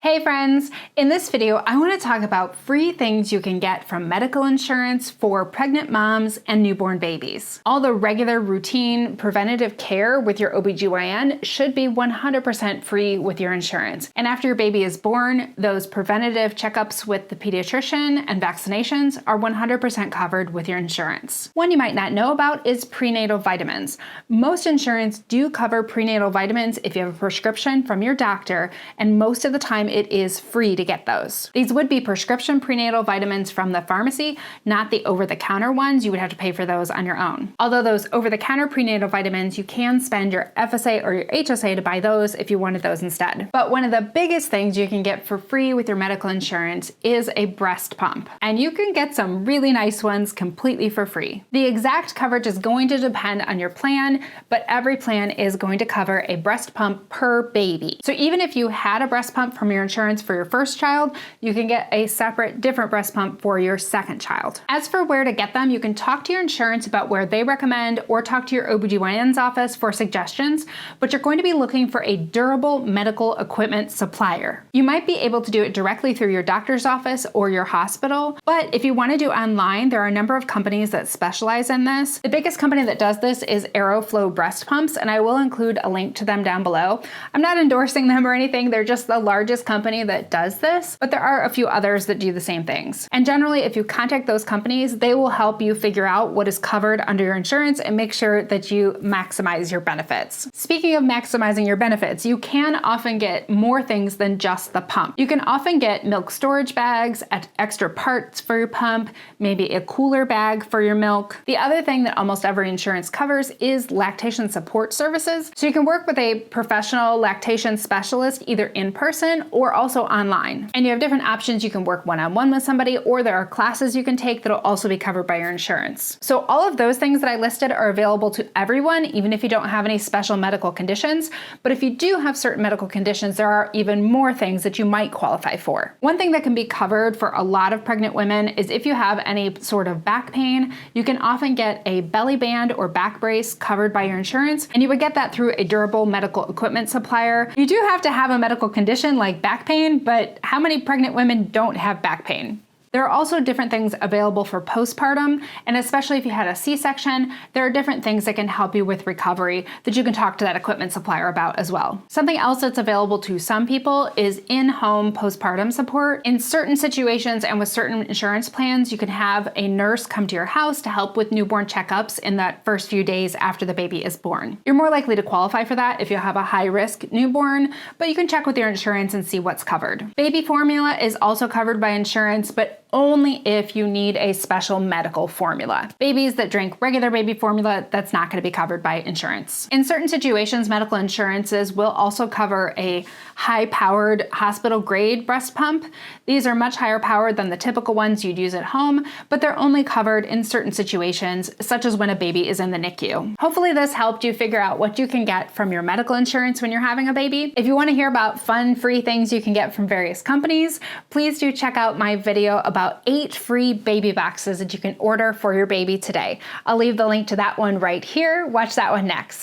Hey friends! In this video, I want to talk about free things you can get from medical insurance for pregnant moms and newborn babies. All the regular routine preventative care with your OBGYN should be 100% free with your insurance. And after your baby is born, those preventative checkups with the pediatrician and vaccinations are 100% covered with your insurance. One you might not know about is prenatal vitamins. Most insurance do cover prenatal vitamins if you have a prescription from your doctor, and most of the time it is free to get those. These would be prescription prenatal vitamins from the pharmacy, not the over-the-counter ones. You would have to pay for those on your own. Although those over-the-counter prenatal vitamins, you can spend your FSA or your HSA to buy those if you wanted those instead. But one of the biggest things you can get for free with your medical insurance is a breast pump. And you can get some really nice ones completely for free. The exact coverage is going to depend on your plan, but every plan is going to cover a breast pump per baby. So even if you had a breast pump from your insurance for your first child, you can get a separate, different breast pump for your second child. As for where to get them, you can talk to your insurance about where they recommend or talk to your OBGYN's office for suggestions, but you're going to be looking for a durable medical equipment supplier. You might be able to do it directly through your doctor's office or your hospital, but if you want to do online, there are a number of companies that specialize in this. The biggest company that does this is Aeroflow breast pumps, and I will include a link to them down below. I'm not endorsing them or anything, they're just the largest company that does this, but there are a few others that do the same things. And generally, if you contact those companies, they will help you figure out what is covered under your insurance and make sure that you maximize your benefits. Speaking of maximizing your benefits, you can often get more things than just the pump. You can often get milk storage bags, extra parts for your pump, maybe a cooler bag for your milk. The other thing that almost every insurance covers is lactation support services. So you can work with a professional lactation specialist either in person or also online. And you have different options. You can work one-on-one with somebody, or there are classes you can take that'll also be covered by your insurance. So all of those things that I listed are available to everyone, even if you don't have any special medical conditions. But if you do have certain medical conditions, there are even more things that you might qualify for. One thing that can be covered for a lot of pregnant women is if you have any sort of back pain, you can often get a belly band or back brace covered by your insurance, and you would get that through a durable medical equipment supplier. You do have to have a medical condition like back pain, but how many pregnant women don't have back pain? There are also different things available for postpartum, and especially if you had a C-section, there are different things that can help you with recovery that you can talk to that equipment supplier about as well. Something else that's available to some people is in-home postpartum support. In certain situations and with certain insurance plans, you can have a nurse come to your house to help with newborn checkups in that first few days after the baby is born. You're more likely to qualify for that if you have a high-risk newborn, but you can check with your insurance and see what's covered. Baby formula is also covered by insurance, but only if you need a special medical formula. Babies that drink regular baby formula, that's not going to be covered by insurance. In certain situations, medical insurances will also cover a high-powered hospital-grade breast pump. These are much higher powered than the typical ones you'd use at home, but they're only covered in certain situations, such as when a baby is in the NICU. Hopefully this helped you figure out what you can get from your medical insurance when you're having a baby. If you want to hear about fun, free things you can get from various companies, please do check out my video about 8 free baby boxes that you can order for your baby today. I'll leave the link to that one right here. Watch that one next.